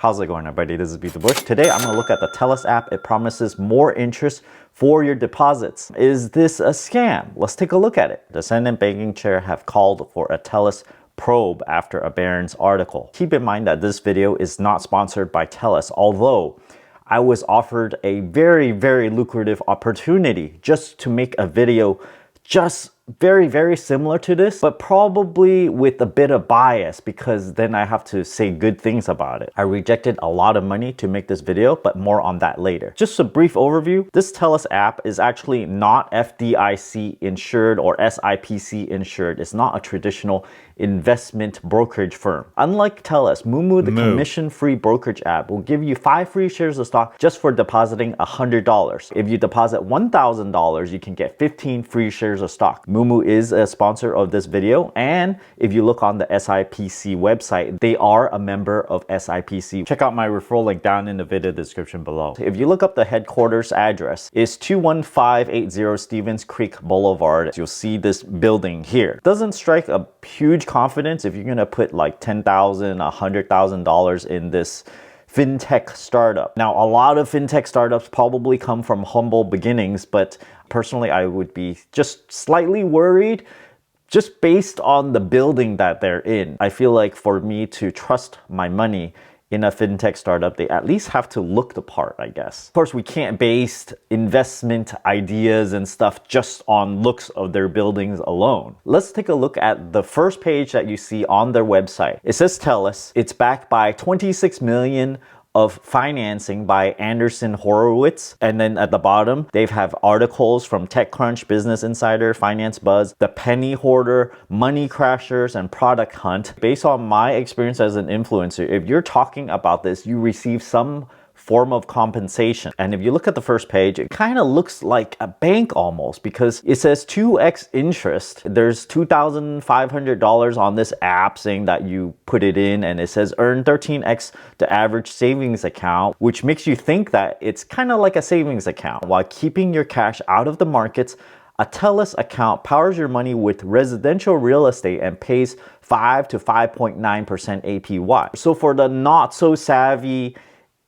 How's it going, everybody? This is BeatTheBush. Today I'm going to look at the Tellus app. It promises more interest for your deposits. Is this a scam? Let's take a look at it. The Senate banking chair have called for a Tellus probe after a Barron's article. Keep in mind that this video is not sponsored by Tellus, although I was offered a very lucrative opportunity just to make a video just very similar to this, but probably with a bit of bias because then I have to say good things about it. I rejected a lot of money to make this video, but more on that later. Just a brief overview. This Tellus app is actually not FDIC insured or SIPC insured. It's not a traditional investment brokerage firm. Unlike Tellus, Moomoo, the commission-free brokerage app, will give you 5 free shares of stock just for depositing $100. If you deposit $1,000, you can get 15 free shares of stock. Moomoo is a sponsor of this video, and if you look on the SIPC website, they are a member of SIPC. Check out my referral link down in the video description below. If you look up the headquarters address, it's 21580 Stevens Creek Boulevard. You'll see this building here. Doesn't strike a huge confidence if you're gonna put like $10,000, $100,000 in this fintech startup. Now, a lot of fintech startups probably come from humble beginnings, but personally, I would be just slightly worried just based on the building that they're in. I feel like for me to trust my money in a fintech startup, they at least have to look the part, I guess. Of course, we can't base investment ideas and stuff just on looks of their buildings alone. Let's take a look at the first page that you see on their website. It says Tellus. It's backed by 26 million of financing by Anderson Horowitz. And then at the bottom, they have articles from TechCrunch, Business Insider, Finance Buzz, The Penny Hoarder, Money Crashers, and Product Hunt. Based on my experience as an influencer, if you're talking about this, you receive some form of compensation. And if you look at the first page, it kind of looks like a bank almost because it says 2x interest. There's $2,500 on this app saying that you put it in, and it says earn 13x the average savings account, which makes you think that it's kind of like a savings account. While keeping your cash out of the markets, a Tellus account powers your money with residential real estate and pays 5 to 5.9% APY. So for the not so savvy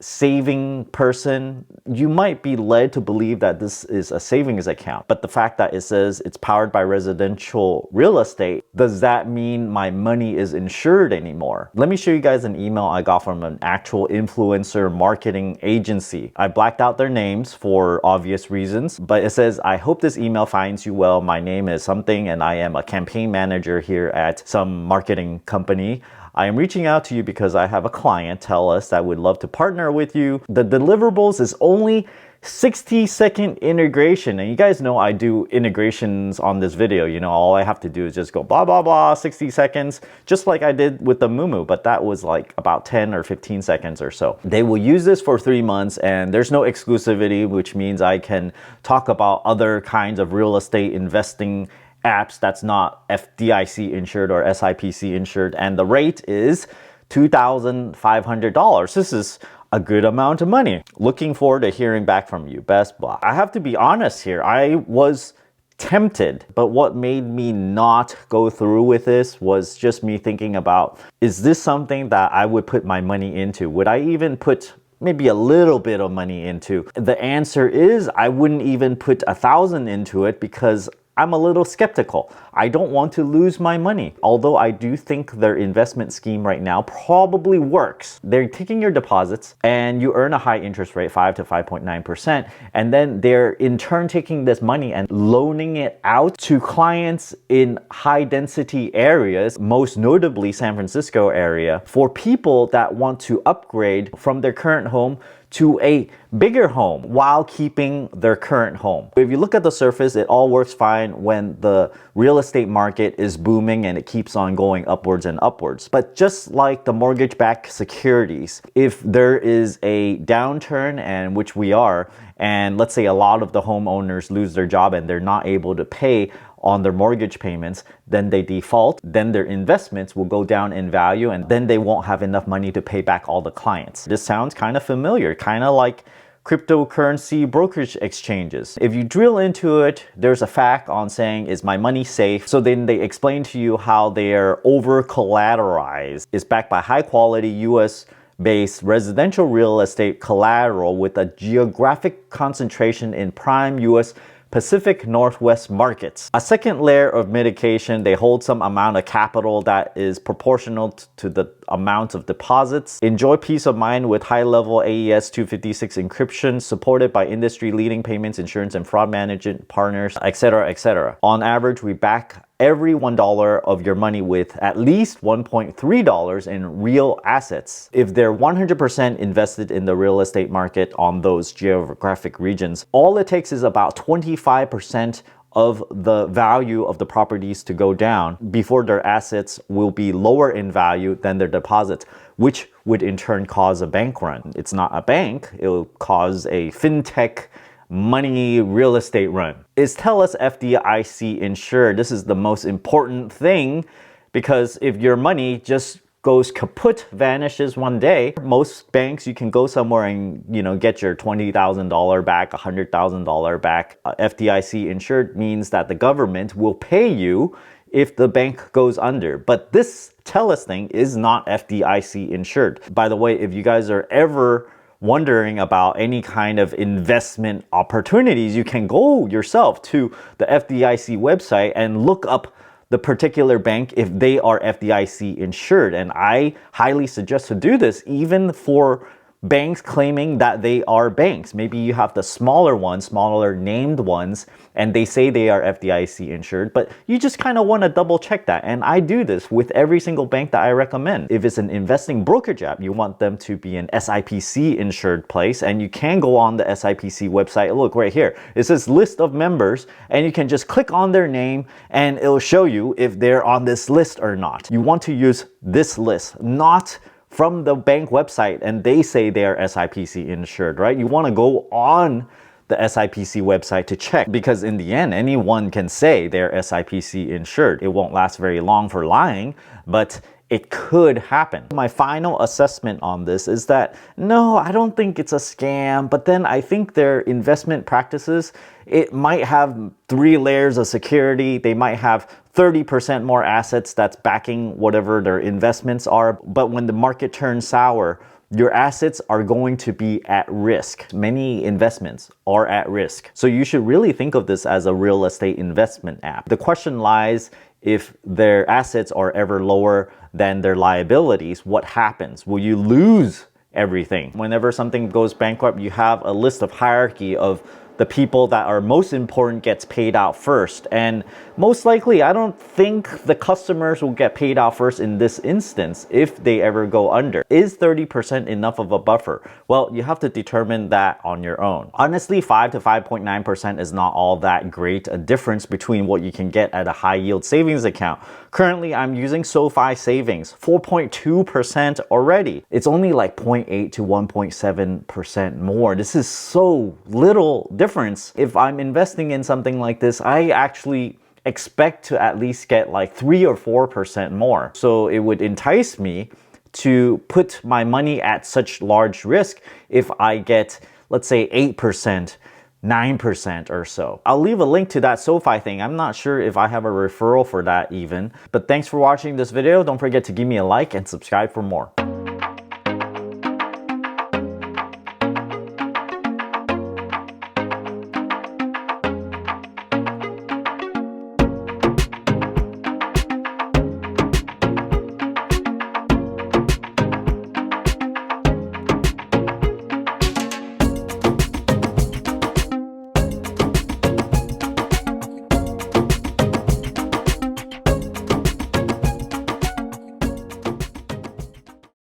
saving person, you might be led to believe that this is a savings account. But the fact that it says it's powered by residential real estate, does that mean my money is insured anymore? Let me show you guys an email I got from an actual influencer marketing agency. I blacked out their names for obvious reasons, but it says, I hope this email finds you well. My name is something and I am a campaign manager here at some marketing company. I am reaching out to you because I have a client, Tellus, that would love to partner with you. The deliverables is only 60-second integration. And you guys know I do integrations on this video. You know, all I have to do is just go blah, blah, blah, 60 seconds, just like I did with the Moomoo, but that was like about 10 or 15 seconds or so. They will use this for 3 months and there's no exclusivity, which means I can talk about other kinds of real estate investing apps that's not FDIC insured or SIPC insured, and the rate is $2,500. This is a good amount of money. Looking forward to hearing back from you. Best blah. I have to be honest here. I was tempted, but what made me not go through with this was just me thinking about, is this something that I would put my money into? Would I even put maybe a little bit of money into? The answer is I wouldn't even put 1,000 into it because I'm a little skeptical. I don't want to lose my money. Although I do think their investment scheme right now probably works. They're taking your deposits and you earn a high interest rate, 5 to 5.9%. And then they're in turn taking this money and loaning it out to clients in high density areas, most notably San Francisco area, for people that want to upgrade from their current home to a bigger home while keeping their current home. If you look at the surface, it all works fine when the real estate market is booming and it keeps on going upwards and upwards. But just like the mortgage-backed securities, if there is a downturn, and which we are, and let's say a lot of the homeowners lose their job and they're not able to pay on their mortgage payments, then they default, then their investments will go down in value, and then they won't have enough money to pay back all the clients. This sounds kind of familiar, kind of like cryptocurrency brokerage exchanges. If you drill into it, there's a fact on saying, is my money safe? So then they explain to you how they are over collateralized. It's backed by high quality US based residential real estate collateral with a geographic concentration in prime U.S. Pacific Northwest markets. A second layer of mitigation, they hold some amount of capital that is proportional to the amount of deposits. Enjoy peace of mind with high-level AES 256 encryption, supported by industry-leading payments, insurance, and fraud management partners, etc., etc. On average, we back every $1 of your money with at least $1.3 in real assets. If they're 100% invested in the real estate market on those geographic regions, all it takes is about 25% of the value of the properties to go down before their assets will be lower in value than their deposits, which would in turn cause a bank run. It's not a bank, it will cause a fintech money real estate run. Is Tellus FDIC insured? This is the most important thing, because if your money just goes kaput, vanishes one day, most banks you can go somewhere and get your $20,000 back, $100,000 back. FDIC insured means that the government will pay you if the bank goes under. But this Tellus thing is not FDIC insured. By the way, if you guys are ever wondering about any kind of investment opportunities, you can go yourself to the FDIC website and look up the particular bank if they are FDIC insured. And I highly suggest to do this even for banks claiming that they are banks. Maybe you have the smaller ones, smaller named ones, and they say they are FDIC insured, but you just kind of want to double check that. And I do this with every single bank that I recommend. If it's an investing brokerage app, you want them to be an SIPC insured place, and you can go on the SIPC website. Look right here, it says list of members, and you can just click on their name and it'll show you if they're on this list or not. You want to use this list, not from the bank website and they say they are SIPC insured, right? You want to go on the SIPC website to check, because in the end, anyone can say they're SIPC insured. It won't last very long for lying, but it could happen. My final assessment on this is that, no, I don't think it's a scam, but then I think their investment practices, it might have 3 layers of security. They might have 30% more assets that's backing whatever their investments are. But when the market turns sour, your assets are going to be at risk. Many investments are at risk. So you should really think of this as a real estate investment app. The question lies, if their assets are ever lower than their liabilities, what happens? Will you lose everything? Whenever something goes bankrupt, you have a list of hierarchy of the people that are most important gets paid out first. And most likely, I don't think the customers will get paid out first in this instance if they ever go under. Is 30% enough of a buffer? Well, you have to determine that on your own. Honestly, 5 to 5.9% is not all that great a difference between what you can get at a high yield savings account. Currently, I'm using SoFi Savings, 4.2% already. It's only like 0.8 to 1.7% more. This is so little difference. If I'm investing in something like this, I actually expect to at least get like 3 or 4% more. So it would entice me to put my money at such large risk if I get, let's say, 8%, 9% or so. I'll leave a link to that SoFi thing. I'm not sure if I have a referral for that even. But thanks for watching this video. Don't forget to give me a like and subscribe for more.